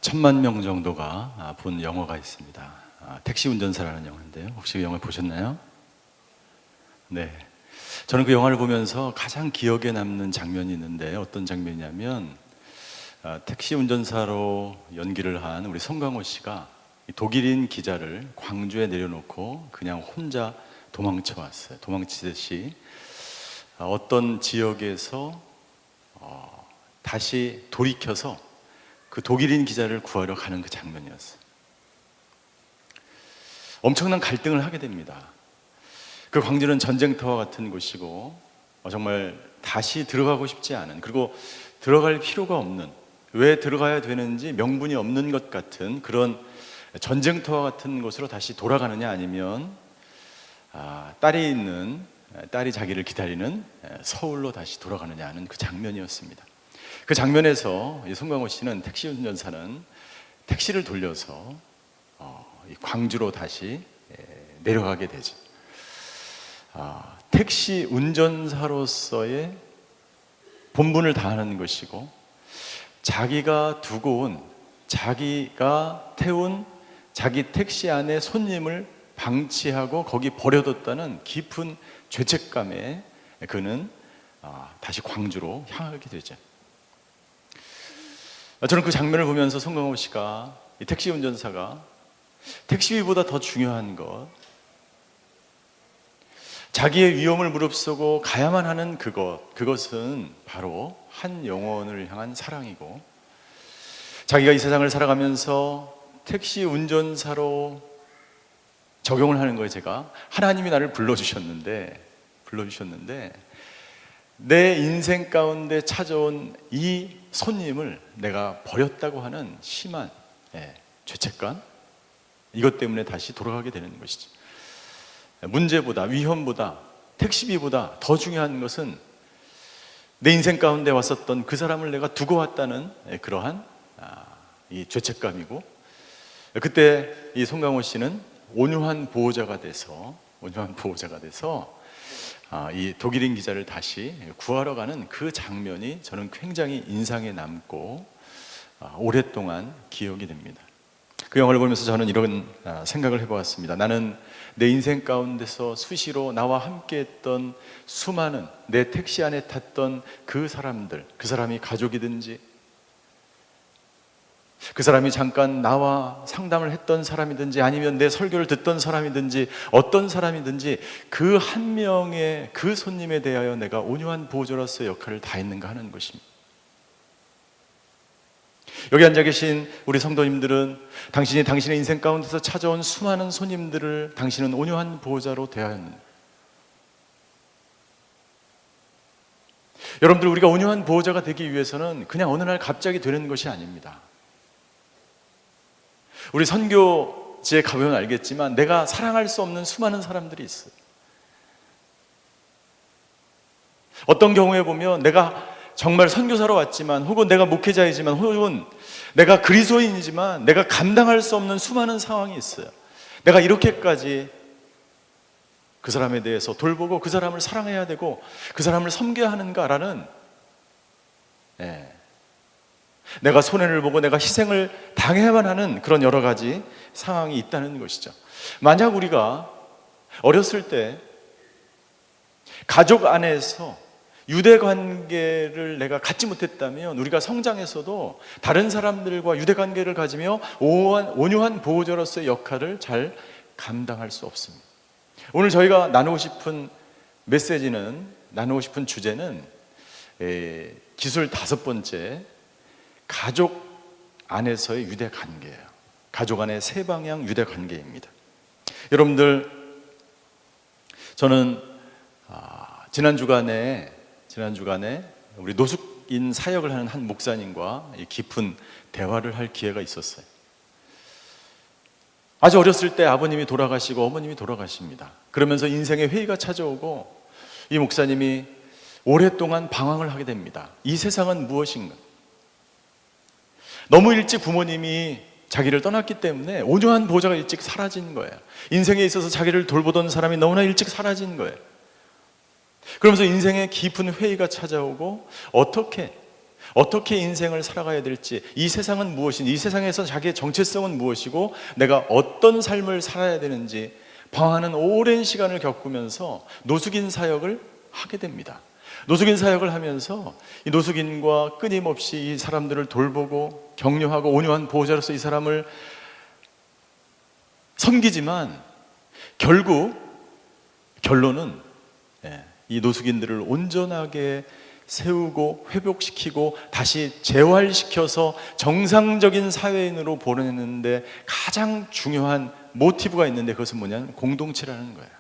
천만 명 정도가 본 영화가 있습니다. 택시 운전사라는 영화인데요. 혹시 그 영화 보셨나요? 네. 저는 그 영화를 보면서 가장 기억에 남는 장면이 있는데 어떤 장면이냐면 택시 운전사로 연기를 한 우리 송강호 씨가 독일인 기자를 광주에 내려놓고 그냥 혼자 도망쳐 왔어요. 도망치듯이 어떤 지역에서 다시 돌이켜서 그 독일인 기자를 구하러 가는 그 장면이었어요. 엄청난 갈등을 하게 됩니다. 그 광주는 전쟁터와 같은 곳이고 정말 다시 들어가고 싶지 않은, 그리고 들어갈 필요가 없는, 왜 들어가야 되는지 명분이 없는 것 같은 그런 전쟁터와 같은 곳으로 다시 돌아가느냐, 아니면 딸이 자기를 기다리는 서울로 다시 돌아가느냐 하는 그 장면이었습니다. 그 장면에서 송강호 씨는, 택시 운전사는 택시를 돌려서 광주로 다시 내려가게 되죠. 택시 운전사로서의 본분을 다하는 것이고, 자기가 두고 온, 자기가 태운 자기 택시 안에 손님을 방치하고 거기 버려뒀다는 깊은 죄책감에 그는 다시 광주로 향하게 되죠. 저는 그 장면을 보면서 송강호 씨가, 이 택시 운전사가 택시비보다 더 중요한 것, 자기의 위험을 무릅쓰고 가야만 하는 그것은 바로 한 영혼을 향한 사랑이고, 자기가 이 세상을 살아가면서 택시 운전사로 적용을 하는 거예요. 제가, 하나님이 나를 불러주셨는데 내 인생 가운데 찾아온 이 손님을 내가 버렸다고 하는 심한 죄책감, 이것 때문에 다시 돌아가게 되는 것이죠. 문제보다, 위험보다, 택시비보다 더 중요한 것은 내 인생 가운데 왔었던 그 사람을 내가 두고 왔다는 그러한 이 죄책감이고, 그때 이 송강호 씨는 온유한 보호자가 돼서 이 독일인 기자를 다시 구하러 가는 그 장면이 저는 굉장히 인상에 남고 오랫동안 기억이 됩니다. 그 영화를 보면서 저는 이런 생각을 해보았습니다. 나는 내 인생 가운데서 수시로 나와 함께했던 수많은, 내 택시 안에 탔던 그 사람들, 그 사람이 가족이든지, 그 사람이 잠깐 나와 상담을 했던 사람이든지, 아니면 내 설교를 듣던 사람이든지, 어떤 사람이든지 그 한 명의 그 손님에 대하여 내가 온유한 보호자로서의 역할을 다했는가 하는 것입니다. 여기 앉아 계신 우리 성도님들은 당신이 당신의 인생 가운데서 찾아온 수많은 손님들을 당신은 온유한 보호자로 대하였는가? 여러분들, 우리가 온유한 보호자가 되기 위해서는 그냥 어느 날 갑자기 되는 것이 아닙니다. 우리 선교지에 가보면 알겠지만 내가 사랑할 수 없는 수많은 사람들이 있어요. 어떤 경우에 보면 내가 정말 선교사로 왔지만, 혹은 내가 목회자이지만, 혹은 내가 그리스도인이지만 내가 감당할 수 없는 수많은 상황이 있어요. 내가 이렇게까지 그 사람에 대해서 돌보고 그 사람을 사랑해야 되고 그 사람을 섬겨야 하는가라는, 내가 손해를 보고 내가 희생을 당해야만 하는 그런 여러 가지 상황이 있다는 것이죠. 만약 우리가 어렸을 때 가족 안에서 유대 관계를 내가 갖지 못했다면, 우리가 성장해서도 다른 사람들과 유대 관계를 가지며 온유한 보호자로서의 역할을 잘 감당할 수 없습니다. 오늘 저희가 나누고 싶은 주제는 기술 5번째, 가족 안에서의 유대 관계예요. 가족 안의 세 방향 유대 관계입니다. 여러분들, 저는 지난 주간에 우리 노숙인 사역을 하는 한 목사님과 깊은 대화를 할 기회가 있었어요. 아주 어렸을 때 아버님이 돌아가시고 어머님이 돌아가십니다. 그러면서 인생의 회의가 찾아오고 이 목사님이 오랫동안 방황을 하게 됩니다. 이 세상은 무엇인가? 너무 일찍 부모님이 자기를 떠났기 때문에 온유한 보호자가 일찍 사라진 거예요. 인생에 있어서 자기를 돌보던 사람이 너무나 일찍 사라진 거예요. 그러면서 인생의 깊은 회의가 찾아오고, 어떻게 어떻게 인생을 살아가야 될지, 이 세상은 무엇인지, 이 세상에서 자기의 정체성은 무엇이고 내가 어떤 삶을 살아야 되는지 방황하는 오랜 시간을 겪으면서 노숙인 사역을 하게 됩니다. 노숙인 사역을 하면서 이 노숙인과 끊임없이 이 사람들을 돌보고 격려하고 온유한 보호자로서 이 사람을 섬기지만 결국 결론은 이 노숙인들을 온전하게 세우고 회복시키고 다시 재활시켜서 정상적인 사회인으로 보내는데 가장 중요한 모티브가 있는데, 그것은 뭐냐면 공동체라는 거예요.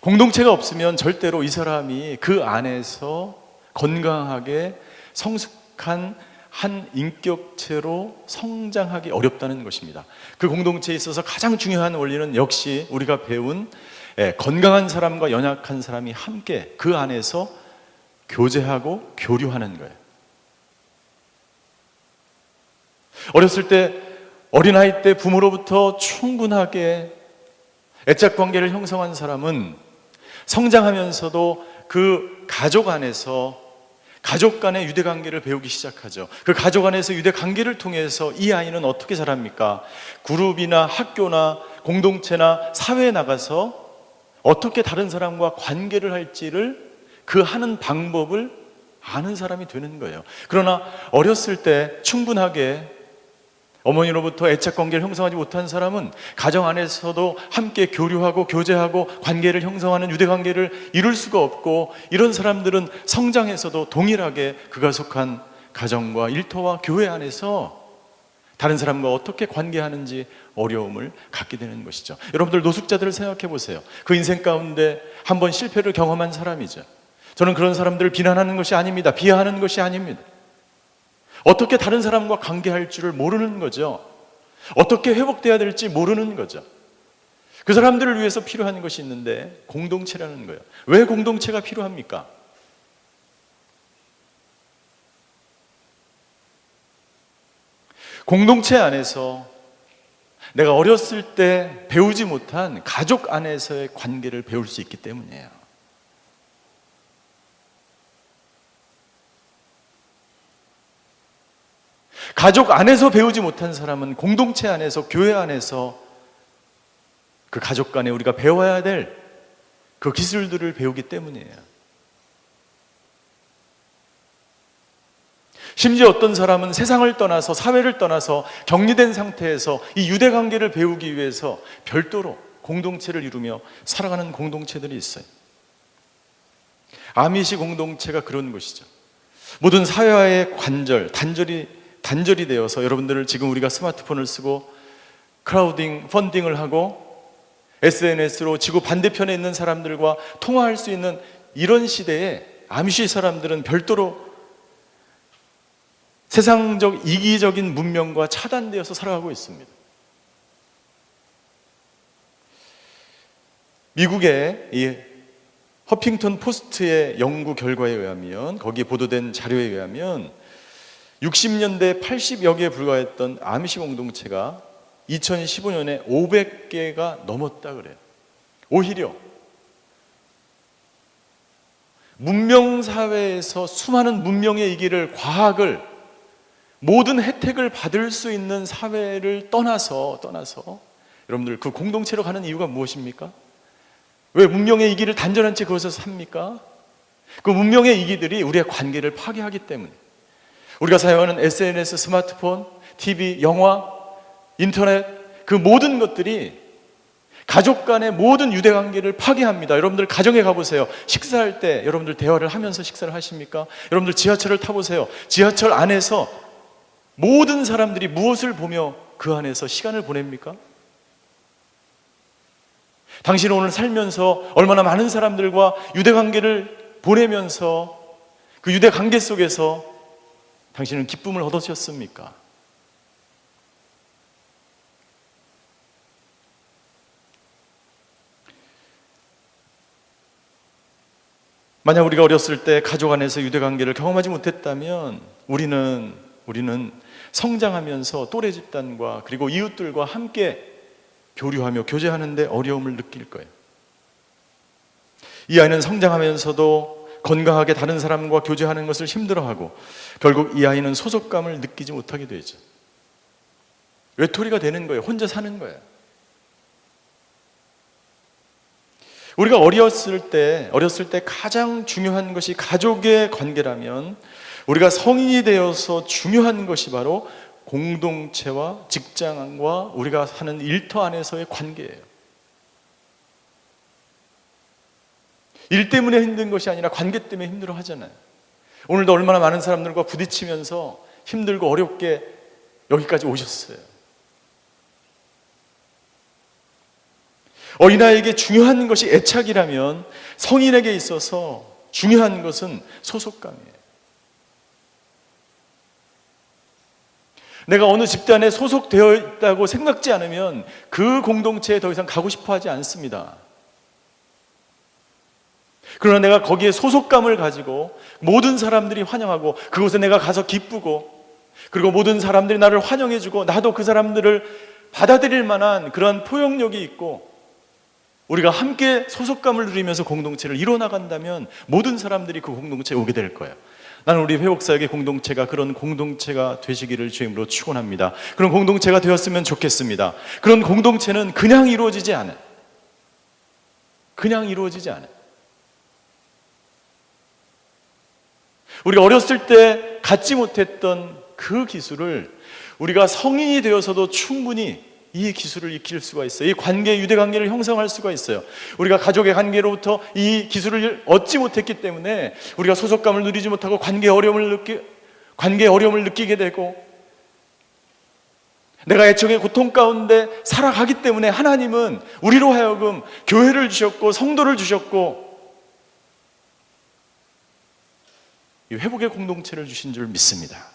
공동체가 없으면 절대로 이 사람이 그 안에서 건강하게 성숙한 한 인격체로 성장하기 어렵다는 것입니다. 그 공동체에 있어서 가장 중요한 원리는 역시 우리가 배운 건강한 사람과 연약한 사람이 함께 그 안에서 교제하고 교류하는 거예요. 어렸을 때, 어린아이 때 부모로부터 충분하게 애착 관계를 형성한 사람은 성장하면서도 그 가족 안에서 가족 간의 유대 관계를 배우기 시작하죠. 그 가족 안에서 유대 관계를 통해서 이 아이는 어떻게 자랍니까? 그룹이나 학교나 공동체나 사회에 나가서 어떻게 다른 사람과 관계를 할지를 그 하는 방법을 아는 사람이 되는 거예요. 그러나 어렸을 때 충분하게 어머니로부터 애착 관계를 형성하지 못한 사람은 가정 안에서도 함께 교류하고 교제하고 관계를 형성하는 유대 관계를 이룰 수가 없고, 이런 사람들은 성장에서도 동일하게 그가 속한 가정과 일터와 교회 안에서 다른 사람과 어떻게 관계하는지 어려움을 갖게 되는 것이죠. 여러분들 노숙자들을 생각해 보세요. 그 인생 가운데 한번 실패를 경험한 사람이죠. 저는 그런 사람들을 비난하는 것이 아닙니다. 비하하는 것이 아닙니다. 어떻게 다른 사람과 관계할 줄을 모르는 거죠. 어떻게 회복돼야 될지 모르는 거죠. 그 사람들을 위해서 필요한 것이 있는데 공동체라는 거예요. 왜 공동체가 필요합니까? 공동체 안에서 내가 어렸을 때 배우지 못한 가족 안에서의 관계를 배울 수 있기 때문이에요. 가족 안에서 배우지 못한 사람은 공동체 안에서, 교회 안에서 그 가족 간에 우리가 배워야 될 그 기술들을 배우기 때문이에요. 심지어 어떤 사람은 세상을 떠나서, 사회를 떠나서 격리된 상태에서 이 유대 관계를 배우기 위해서 별도로 공동체를 이루며 살아가는 공동체들이 있어요. 아미시 공동체가 그런 것이죠. 모든 사회와의 관절, 단절이 되어서 여러분들을 지금 우리가 스마트폰을 쓰고 크라우딩, 펀딩을 하고 SNS로 지구 반대편에 있는 사람들과 통화할 수 있는 이런 시대에 아미시 사람들은 별도로 세상적 이기적인 문명과 차단되어서 살아가고 있습니다. 미국의 이 허핑턴 포스트의 연구 결과에 의하면, 거기에 보도된 자료에 의하면 60년대 80여 개에 불과했던 아미시 공동체가 2015년에 500개가 넘었다 그래요. 오히려 문명사회에서 수많은 문명의 이 길을, 과학을, 모든 혜택을 받을 수 있는 사회를 떠나서 여러분들 그 공동체로 가는 이유가 무엇입니까? 왜 문명의 이기를 단절한 채 그것을 삽니까? 그 문명의 이기들이 우리의 관계를 파괴하기 때문에. 우리가 사용하는 SNS, 스마트폰, TV, 영화, 인터넷, 그 모든 것들이 가족 간의 모든 유대관계를 파괴합니다. 여러분들 가정에 가보세요. 식사할 때 여러분들 대화를 하면서 식사를 하십니까? 여러분들 지하철을 타보세요. 지하철 안에서 모든 사람들이 무엇을 보며 그 안에서 시간을 보냅니까? 당신은 오늘 살면서 얼마나 많은 사람들과 유대관계를 보내면서 그 유대관계 속에서 당신은 기쁨을 얻으셨습니까? 만약 우리가 어렸을 때 가족 안에서 유대관계를 경험하지 못했다면 우리는 성장하면서 또래 집단과 그리고 이웃들과 함께 교류하며 교제하는 데 어려움을 느낄 거예요. 이 아이는 성장하면서도 건강하게 다른 사람과 교제하는 것을 힘들어하고 결국 이 아이는 소속감을 느끼지 못하게 되죠. 외톨이가 되는 거예요. 혼자 사는 거예요. 우리가 어렸을 때 가장 중요한 것이 가족의 관계라면 우리가 성인이 되어서 중요한 것이 바로 공동체와 직장과 우리가 사는 일터 안에서의 관계예요. 일 때문에 힘든 것이 아니라 관계 때문에 힘들어 하잖아요. 오늘도 얼마나 많은 사람들과 부딪히면서 힘들고 어렵게 여기까지 오셨어요. 어린아이에게 중요한 것이 애착이라면 성인에게 있어서 중요한 것은 소속감이에요. 내가 어느 집단에 소속되어 있다고 생각지 않으면 그 공동체에 더 이상 가고 싶어 하지 않습니다. 그러나 내가 거기에 소속감을 가지고 모든 사람들이 환영하고 그곳에 내가 가서 기쁘고 그리고 모든 사람들이 나를 환영해주고 나도 그 사람들을 받아들일 만한 그런 포용력이 있고 우리가 함께 소속감을 누리면서 공동체를 이뤄나간다면 모든 사람들이 그 공동체에 오게 될 거예요. 나는 우리 회복사역의 공동체가 그런 공동체가 되시기를 주임으로 축원합니다. 그런 공동체가 되었으면 좋겠습니다. 그런 공동체는 그냥 이루어지지 않아요. 그냥 이루어지지 않아요. 우리가 어렸을 때 갖지 못했던 그 기술을 우리가 성인이 되어서도 충분히 이 기술을 익힐 수가 있어요. 이 관계, 유대관계를 형성할 수가 있어요. 우리가 가족의 관계로부터 이 기술을 얻지 못했기 때문에 우리가 소속감을 누리지 못하고 관계의 어려움을 느끼게 되고 내가 애청의 고통 가운데 살아가기 때문에 하나님은 우리로 하여금 교회를 주셨고 성도를 주셨고 이 회복의 공동체를 주신 줄 믿습니다.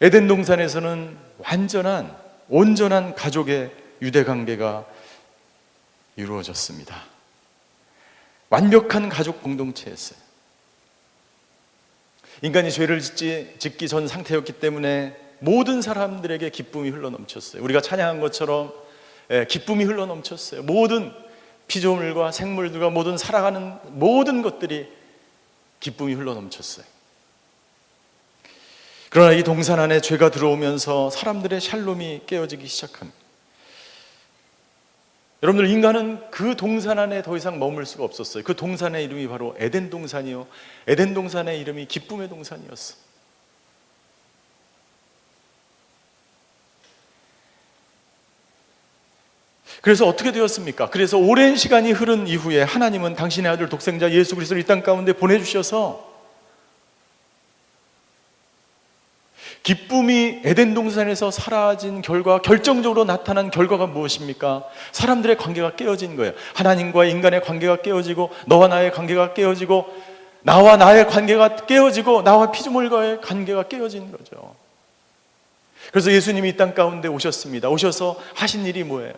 에덴 동산에서는 온전한 가족의 유대관계가 이루어졌습니다. 완벽한 가족 공동체였어요. 인간이 죄를 짓기 전 상태였기 때문에 모든 사람들에게 기쁨이 흘러넘쳤어요. 우리가 찬양한 것처럼 기쁨이 흘러넘쳤어요. 모든 피조물과 생물들과 모든 살아가는 모든 것들이 기쁨이 흘러넘쳤어요. 그러나 이 동산 안에 죄가 들어오면서 사람들의 샬롬이 깨어지기 시작합니다. 여러분들, 인간은 그 동산 안에 더 이상 머물 수가 없었어요. 그 동산의 이름이 바로 에덴 동산이요, 에덴 동산의 이름이 기쁨의 동산이었어요. 그래서 어떻게 되었습니까? 그래서 오랜 시간이 흐른 이후에 하나님은 당신의 아들 독생자 예수 그리스도를 이 땅 가운데 보내주셔서 기쁨이 에덴 동산에서 사라진 결과, 결정적으로 나타난 결과가 무엇입니까? 사람들의 관계가 깨어진 거예요. 하나님과 인간의 관계가 깨어지고 너와 나의 관계가 깨어지고 나와 나의 관계가 깨어지고 나와 피조물과의 관계가 깨어진 거죠. 그래서 예수님이 이 땅 가운데 오셨습니다. 오셔서 하신 일이 뭐예요?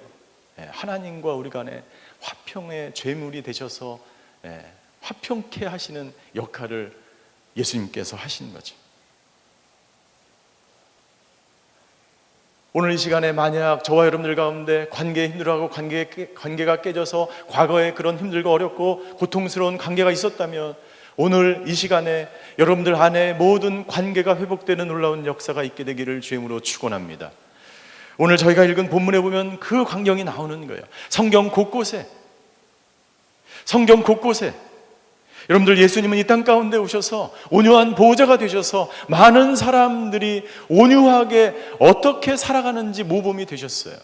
하나님과 우리 간에 화평의 죄물이 되셔서 화평케 하시는 역할을 예수님께서 하신 거죠. 오늘 이 시간에 만약 저와 여러분들 가운데 관계에 힘들어하고 관계가 깨져서 과거에 그런 힘들고 어렵고 고통스러운 관계가 있었다면 오늘 이 시간에 여러분들 안에 모든 관계가 회복되는 놀라운 역사가 있게 되기를 주임으로 축원합니다. 오늘 저희가 읽은 본문에 보면 그 광경이 나오는 거예요. 성경 곳곳에 여러분들, 예수님은 이 땅 가운데 오셔서 온유한 보호자가 되셔서 많은 사람들이 온유하게 어떻게 살아가는지 모범이 되셨어요.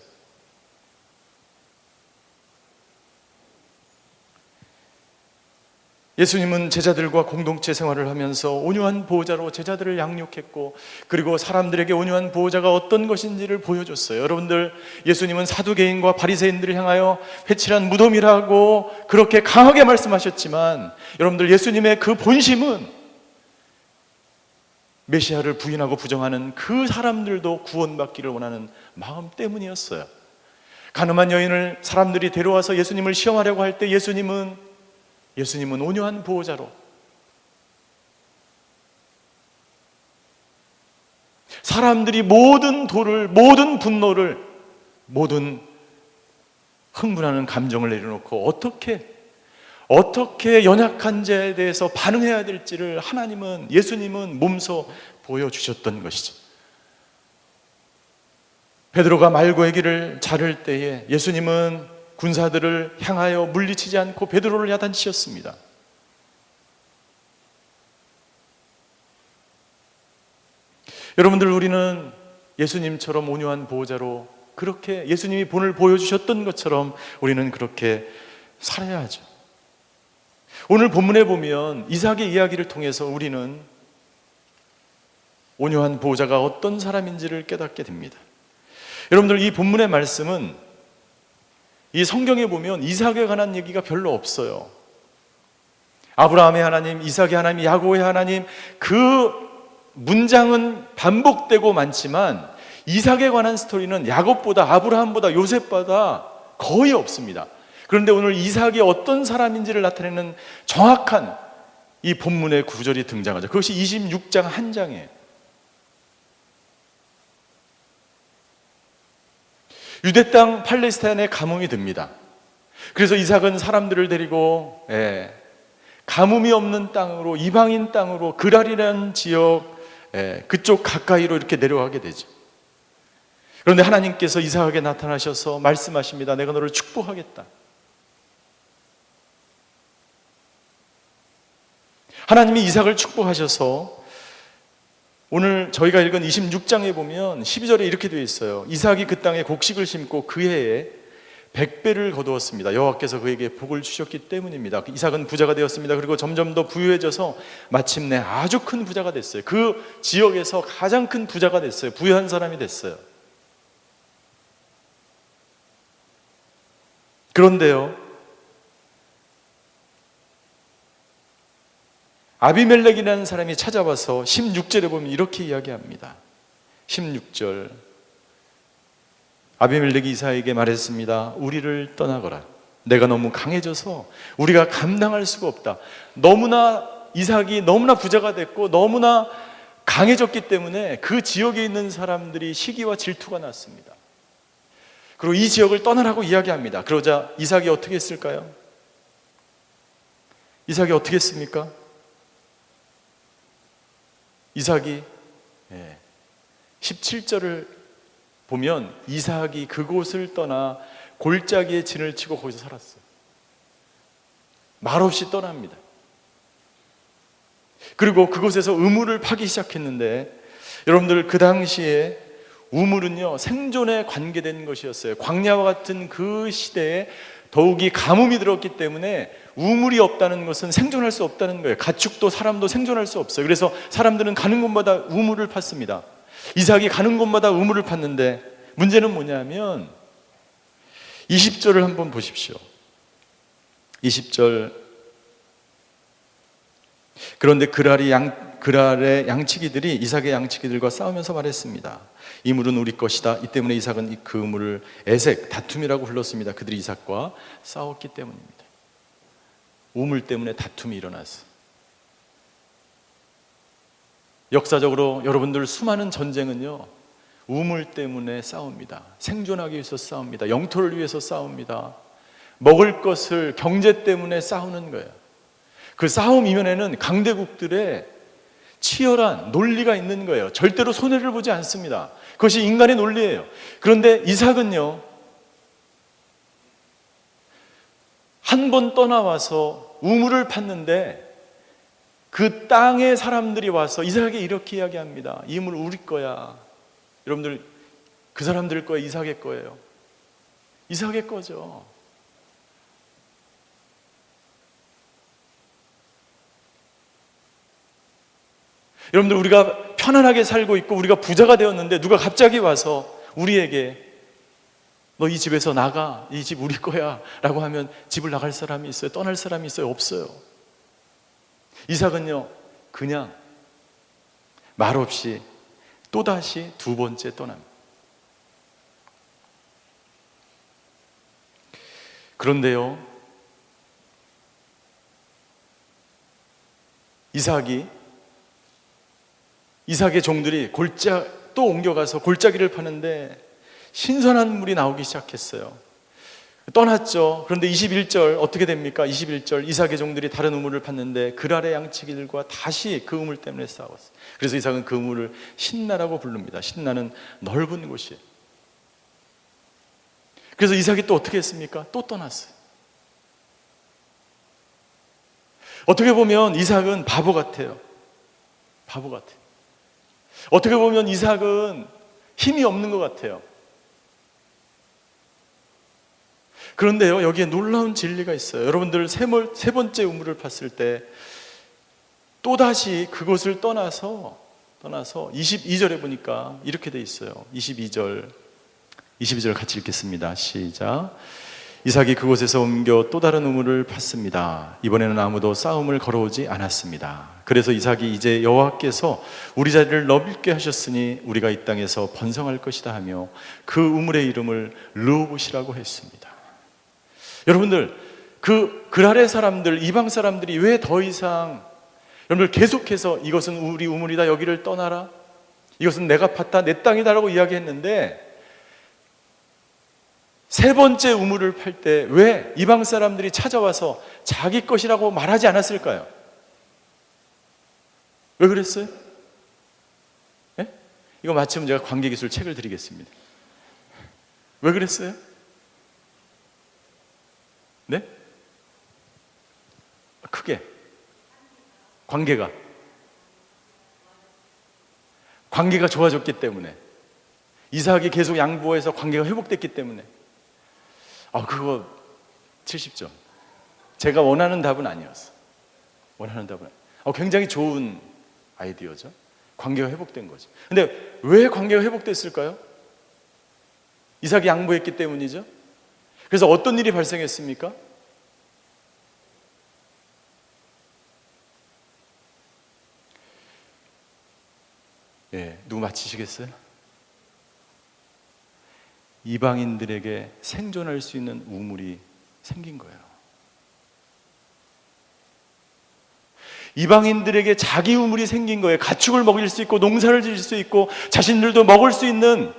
예수님은 제자들과 공동체 생활을 하면서 온유한 보호자로 제자들을 양육했고 그리고 사람들에게 온유한 보호자가 어떤 것인지를 보여줬어요. 여러분들, 예수님은 사두개인과 바리새인들을 향하여 회칠한 무덤이라고 그렇게 강하게 말씀하셨지만 여러분들, 예수님의 그 본심은 메시아를 부인하고 부정하는 그 사람들도 구원받기를 원하는 마음 때문이었어요. 가늠한 여인을 사람들이 데려와서 예수님을 시험하려고 할 때 예수님은 온유한 보호자로 사람들이 모든 분노를 모든 흥분하는 감정을 내려놓고 어떻게 연약한 자에 대해서 반응해야 될지를 예수님은 몸소 보여주셨던 것이죠. 베드로가 말고의 자를 때에 예수님은 군사들을 향하여 물리치지 않고 베드로를 야단치셨습니다. 여러분들, 우리는 예수님처럼 온유한 보호자로 그렇게 예수님이 본을 보여주셨던 것처럼 우리는 그렇게 살아야 하죠. 오늘 본문에 보면 이삭의 이야기를 통해서 우리는 온유한 보호자가 어떤 사람인지를 깨닫게 됩니다. 여러분들, 이 본문의 말씀은 이 성경에 보면 이삭에 관한 얘기가 별로 없어요. 아브라함의 하나님, 이삭의 하나님, 야곱의 하나님, 그 문장은 반복되고 많지만 이삭에 관한 스토리는 야곱보다, 아브라함보다, 요셉보다 거의 없습니다. 그런데 오늘 이삭이 어떤 사람인지를 나타내는 정확한 이 본문의 구절이 등장하죠. 그것이 26장 한 장이에요. 유대 땅 팔레스타인에 가뭄이 듭니다. 그래서 이삭은 사람들을 데리고 가뭄이 없는 땅으로, 이방인 땅으로, 그랄이라는 지역, 그쪽 가까이로 이렇게 내려가게 되죠. 그런데 하나님께서 이삭에게 나타나셔서 말씀하십니다. 내가 너를 축복하겠다. 하나님이 이삭을 축복하셔서 오늘 저희가 읽은 26장에 보면 12절에 이렇게 되어 있어요. 이삭이 그 땅에 곡식을 심고 그 해에 100배를 거두었습니다. 여호와께서 그에게 복을 주셨기 때문입니다. 이삭은 부자가 되었습니다. 그리고 점점 더 부유해져서 마침내 아주 큰 부자가 됐어요. 그 지역에서 가장 큰 부자가 됐어요. 부유한 사람이 됐어요. 그런데요, 아비멜렉이라는 사람이 찾아와서 16절에 보면 이렇게 이야기합니다. 16절, 아비멜렉이 이삭에게 말했습니다. 우리를 떠나거라. 내가 너무 강해져서 우리가 감당할 수가 없다. 이삭이 너무나 부자가 됐고 너무나 강해졌기 때문에 그 지역에 있는 사람들이 시기와 질투가 났습니다. 그리고 이 지역을 떠나라고 이야기합니다. 그러자 이삭이 어떻게 했을까요? 이삭이 어떻게 했습니까? 이삭이 17절을 보면 이삭이 그곳을 떠나 골짜기에 진을 치고 거기서 살았어요. 말없이 떠납니다. 그리고 그곳에서 우물을 파기 시작했는데, 여러분들, 그 당시에 우물은요 생존에 관계된 것이었어요. 광야와 같은 그 시대에 더욱이 가뭄이 들었기 때문에 우물이 없다는 것은 생존할 수 없다는 거예요. 가축도 사람도 생존할 수 없어요. 그래서 사람들은 가는 곳마다 우물을 팠습니다. 이삭이 가는 곳마다 우물을 팠는데, 문제는 뭐냐면 20절을 한번 보십시오. 20절, 그런데 그랄의 양치기들이 이삭의 양치기들과 싸우면서 말했습니다. 이 물은 우리 것이다. 이 때문에 이삭은 그 물을 에색, 다툼이라고 불렀습니다. 그들이 이삭과 싸웠기 때문입니다. 우물 때문에 다툼이 일어났어요. 역사적으로 여러분들, 수많은 전쟁은요 우물 때문에 싸웁니다. 생존하기 위해서 싸웁니다. 영토를 위해서 싸웁니다. 먹을 것을, 경제 때문에 싸우는 거예요. 그 싸움 이면에는 강대국들의 치열한 논리가 있는 거예요. 절대로 손해를 보지 않습니다. 그것이 인간의 논리예요. 그런데 이삭은요, 한 번 떠나와서 우물을 팠는데 그 땅의 사람들이 와서 이삭에게 이렇게 이야기합니다. 이 물 우리 거야. 여러분들, 그 사람들 거예요? 이삭의 거예요? 이삭의 거죠. 여러분들, 우리가 편안하게 살고 있고 우리가 부자가 되었는데 누가 갑자기 와서 우리에게 너 이 집에서 나가, 이 집 우리 거야 라고 하면 집을 나갈 사람이 있어요? 떠날 사람이 있어요? 없어요. 이삭은요 그냥 말없이 또다시 두 번째 떠납니다. 그런데요, 이삭의 종들이 또 옮겨가서 골짜기를 파는데 신선한 물이 나오기 시작했어요. 떠났죠. 그런데 21절 어떻게 됩니까? 21절 이삭의 종들이 다른 우물을 팠는데 그랄의 양치기들과 다시 그 우물 때문에 싸웠어요. 그래서 이삭은 그 우물을 신나라고 부릅니다. 신나는 넓은 곳이에요. 그래서 이삭이 또 어떻게 했습니까? 또 떠났어요. 어떻게 보면 이삭은 바보 같아요. 바보 같아요. 어떻게 보면 이삭은 힘이 없는 것 같아요. 그런데요, 여기에 놀라운 진리가 있어요. 여러분들 세 번째 우물을 팠을 때 또다시 그곳을 떠나서 22절에 보니까 이렇게 돼 있어요. 22절 같이 읽겠습니다. 시작. 이삭이 그곳에서 옮겨 또 다른 우물을 팠습니다. 이번에는 아무도 싸움을 걸어오지 않았습니다. 그래서 이삭이 이제 여호와께서 우리 자리를 넓게 하셨으니 우리가 이 땅에서 번성할 것이다 하며 그 우물의 이름을 르호봇이라고 했습니다. 여러분들, 그 그랄의 사람들, 이방 사람들이 왜 더 이상 여러분들 계속해서 이것은 우리 우물이다, 여기를 떠나라, 이것은 내가 팠다, 내 땅이다라고 이야기했는데 세 번째 우물을 팔 때 왜 이방 사람들이 찾아와서 자기 것이라고 말하지 않았을까요? 왜 그랬어요? 네? 이거 마치면 제가 관계기술 책을 드리겠습니다. 왜 그랬어요? 네? 크게. 관계가 좋아졌기 때문에, 이삭이 계속 양보해서 관계가 회복됐기 때문에. 그거 70점. 제가 원하는 답은 아니었어. 굉장히 좋은 아이디어죠. 관계가 회복된 거죠. 근데 왜 관계가 회복됐을까요? 이삭이 양보했기 때문이죠. 그래서 어떤 일이 발생했습니까? 누구 맞히시겠어요? 이방인들에게 생존할 수 있는 우물이 생긴 거예요. 이방인들에게 자기 우물이 생긴 거예요. 가축을 먹일 수 있고 농사를 지을 수 있고 자신들도 먹을 수 있는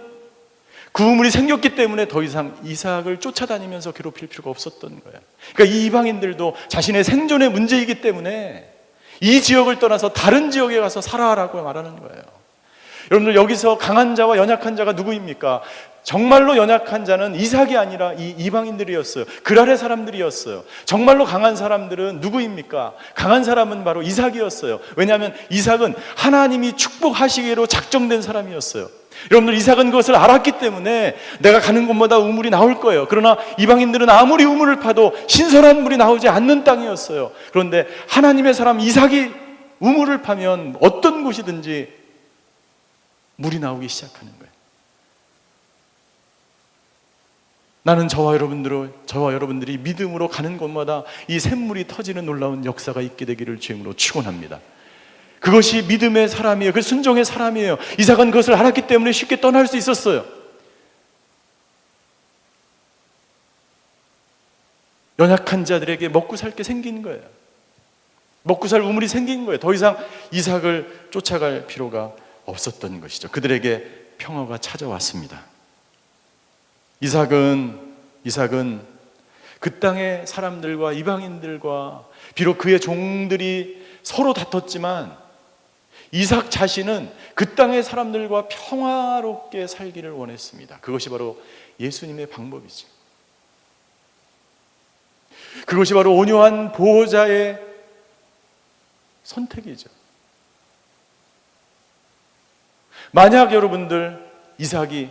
그 우물이 생겼기 때문에 더 이상 이삭을 쫓아다니면서 괴롭힐 필요가 없었던 거예요. 그러니까 이 이방인들도 자신의 생존의 문제이기 때문에 이 지역을 떠나서 다른 지역에 가서 살아라고 말하는 거예요. 여러분들, 여기서 강한 자와 연약한 자가 누구입니까? 정말로 연약한 자는 이삭이 아니라 이 이방인들이었어요. 그랄의 사람들이었어요. 정말로 강한 사람들은 누구입니까? 강한 사람은 바로 이삭이었어요. 왜냐하면 이삭은 하나님이 축복하시기로 작정된 사람이었어요. 여러분들, 이삭은 그것을 알았기 때문에 내가 가는 곳마다 우물이 나올 거예요. 그러나 이방인들은 아무리 우물을 파도 신선한 물이 나오지 않는 땅이었어요. 그런데 하나님의 사람 이삭이 우물을 파면 어떤 곳이든지 물이 나오기 시작하는 거예요. 나는 저와 여러분들이 믿음으로 가는 곳마다 이 샘물이 터지는 놀라운 역사가 있게 되기를 주임으로 축원합니다. 그것이 믿음의 사람이에요. 그 순종의 사람이에요. 이삭은 그것을 알았기 때문에 쉽게 떠날 수 있었어요. 연약한 자들에게 먹고 살 게 생긴 거예요. 먹고 살 우물이 생긴 거예요. 더 이상 이삭을 쫓아갈 필요가 없었던 것이죠. 그들에게 평화가 찾아왔습니다. 이삭은 그 땅의 사람들과 이방인들과 비록 그의 종들이 서로 다퉜지만 이삭 자신은 그 땅의 사람들과 평화롭게 살기를 원했습니다. 그것이 바로 예수님의 방법이죠. 그것이 바로 온유한 보호자의 선택이죠. 만약 여러분들 이삭이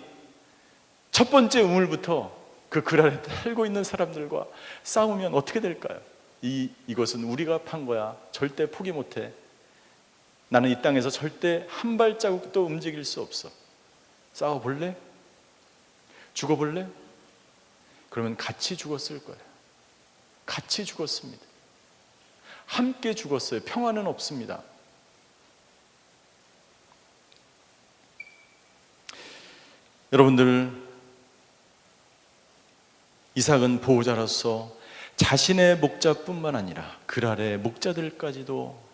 첫 번째 우물부터 그 그랄에 살고 있는 사람들과 싸우면 어떻게 될까요? 이것은 우리가 판 거야. 절대 포기 못해. 나는 이 땅에서 절대 한 발자국도 움직일 수 없어. 싸워볼래? 죽어볼래? 그러면 같이 죽었을 거예요. 같이 죽었습니다. 함께 죽었어요. 평화는 없습니다. 여러분들, 이삭은 보호자로서 자신의 목자뿐만 아니라 그랄의 목자들까지도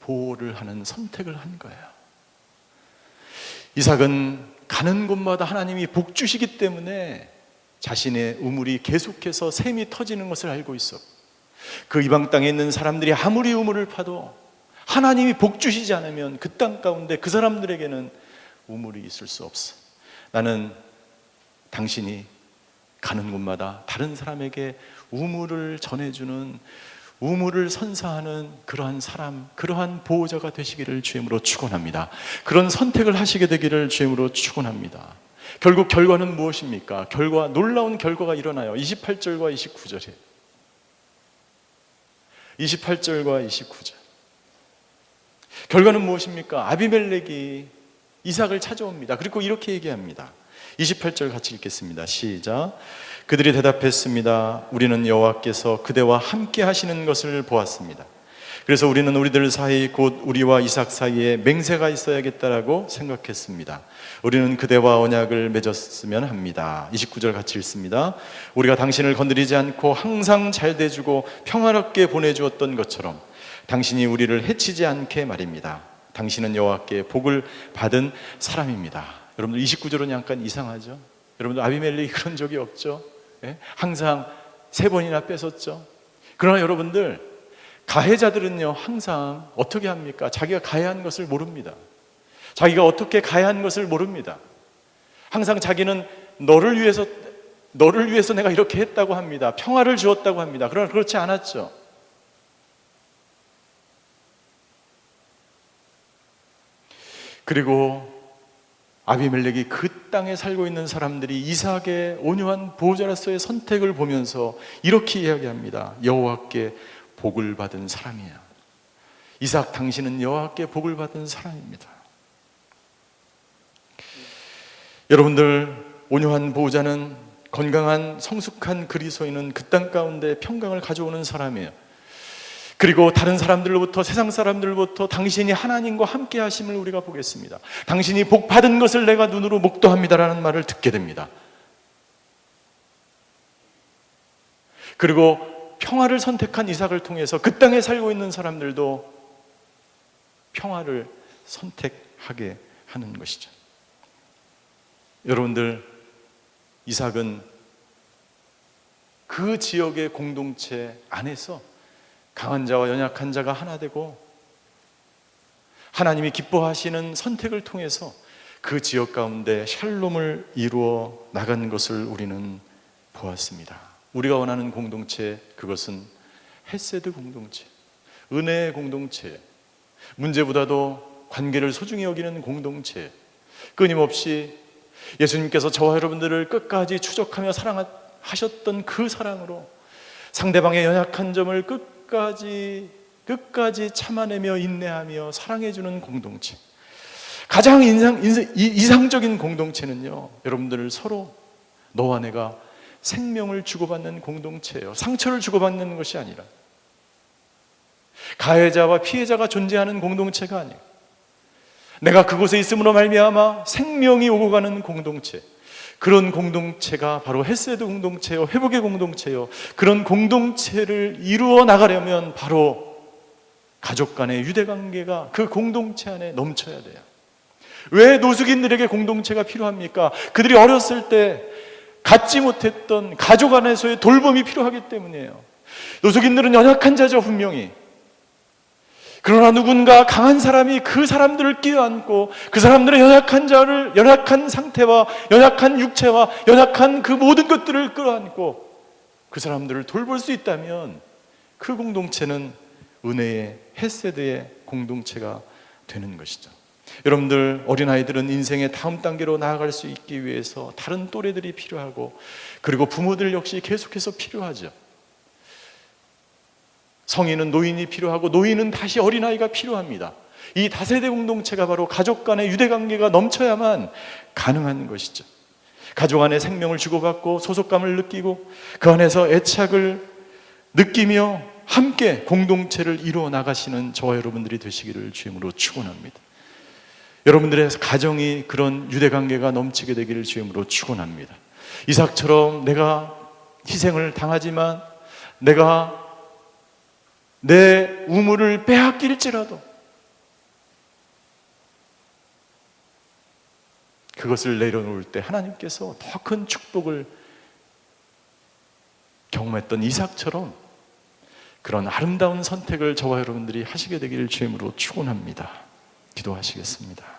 보호를 하는 선택을 한 거예요. 이삭은 가는 곳마다 하나님이 복 주시기 때문에 자신의 우물이 계속해서 샘이 터지는 것을 알고 있어. 그 이방 땅에 있는 사람들이 아무리 우물을 파도 하나님이 복 주시지 않으면 그 땅 가운데 그 사람들에게는 우물이 있을 수 없어. 나는 당신이 가는 곳마다 다른 사람에게 우물을 전해주는, 우물을 선사하는 그러한 사람, 그러한 보호자가 되시기를 주임으로 축원합니다. 그런 선택을 하시게 되기를 주임으로 축원합니다. 결국 결과는 무엇입니까? 놀라운 결과가 일어나요. 28절과 29절에 28절과 29절 결과는 무엇입니까? 아비멜렉이 이삭을 찾아옵니다. 그리고 이렇게 얘기합니다. 28절 같이 읽겠습니다. 시작. 그들이 대답했습니다. 우리는 여호와께서 그대와 함께 하시는 것을 보았습니다. 그래서 우리는 우리들 사이 곧 우리와 이삭 사이에 맹세가 있어야겠다라고 생각했습니다. 우리는 그대와 언약을 맺었으면 합니다. 29절 같이 읽습니다. 우리가 당신을 건드리지 않고 항상 잘 대주고 평화롭게 보내주었던 것처럼 당신이 우리를 해치지 않게 말입니다. 당신은 여호와께 복을 받은 사람입니다. 여러분들 29절은 약간 이상하죠? 여러분들 아비멜렉이 그런 적이 없죠? 예? 항상 3번이나 뺏었죠? 그러나 여러분들 가해자들은요 항상 어떻게 합니까? 자기가 가해한 것을 모릅니다. 자기가 어떻게 가해한 것을 모릅니다. 항상 자기는 너를 위해서 내가 이렇게 했다고 합니다. 평화를 주었다고 합니다. 그러나 그렇지 않았죠. 그리고 아비멜렉이 그 땅에 살고 있는 사람들이 이삭의 온유한 보호자로서의 선택을 보면서 이렇게 이야기합니다. 여호와께 복을 받은 사람이야. 이삭, 당신은 여호와께 복을 받은 사람입니다. 여러분들, 온유한 보호자는 건강한 성숙한 그리스도인은 그 땅 가운데 평강을 가져오는 사람이에요. 그리고 다른 사람들로부터, 세상 사람들로부터 당신이 하나님과 함께 하심을 우리가 보겠습니다. 당신이 복 받은 것을 내가 눈으로 목도합니다라는 말을 듣게 됩니다. 그리고 평화를 선택한 이삭을 통해서 그 땅에 살고 있는 사람들도 평화를 선택하게 하는 것이죠. 여러분들, 이삭은 그 지역의 공동체 안에서 강한 자와 연약한 자가 하나 되고 하나님이 기뻐하시는 선택을 통해서 그 지역 가운데 샬롬을 이루어 나간 것을 우리는 보았습니다. 우리가 원하는 공동체, 그것은 헤세드 공동체, 은혜의 공동체, 문제보다도 관계를 소중히 여기는 공동체, 끊임없이 예수님께서 저와 여러분들을 끝까지 추적하며 사랑하셨던 그 사랑으로 상대방의 연약한 점을 끝까지 참아내며 인내하며 사랑해주는 공동체. 가장 이상적인 공동체는요, 여러분들, 서로 너와 내가 생명을 주고받는 공동체예요. 상처를 주고받는 것이 아니라, 가해자와 피해자가 존재하는 공동체가 아니에요. 내가 그곳에 있음으로 말미암아 생명이 오고 가는 공동체, 그런 공동체가 바로 헤세드 공동체요, 회복의 공동체요. 그런 공동체를 이루어 나가려면 바로 가족 간의 유대관계가 그 공동체 안에 넘쳐야 돼요. 왜 노숙인들에게 공동체가 필요합니까? 그들이 어렸을 때 갖지 못했던 가족 안에서의 돌봄이 필요하기 때문이에요. 노숙인들은 연약한 자죠, 분명히. 그러나 누군가 강한 사람이 그 사람들을 끼어안고 그 사람들의 연약한 상태와 연약한 육체와 연약한 그 모든 것들을 끌어안고 그 사람들을 돌볼 수 있다면 그 공동체는 은혜의 헤세드의 공동체가 되는 것이죠. 여러분들, 어린아이들은 인생의 다음 단계로 나아갈 수 있기 위해서 다른 또래들이 필요하고, 그리고 부모들 역시 계속해서 필요하죠. 성인은 노인이 필요하고, 노인은 다시 어린아이가 필요합니다. 이 다세대 공동체가 바로 가족 간의 유대관계가 넘쳐야만 가능한 것이죠. 가족 안에 생명을 주고받고 소속감을 느끼고 그 안에서 애착을 느끼며 함께 공동체를 이루어 나가시는 저와 여러분들이 되시기를 주임으로 축원합니다. 여러분들의 가정이 그런 유대관계가 넘치게 되기를 주임으로 축원합니다. 이삭처럼 내가 희생을 당하지만, 내가 내 우물을 빼앗길지라도 그것을 내려놓을 때 하나님께서 더 큰 축복을 경험했던 이삭처럼 그런 아름다운 선택을 저와 여러분들이 하시게 되기를 주임으로 축원합니다. 기도하시겠습니다.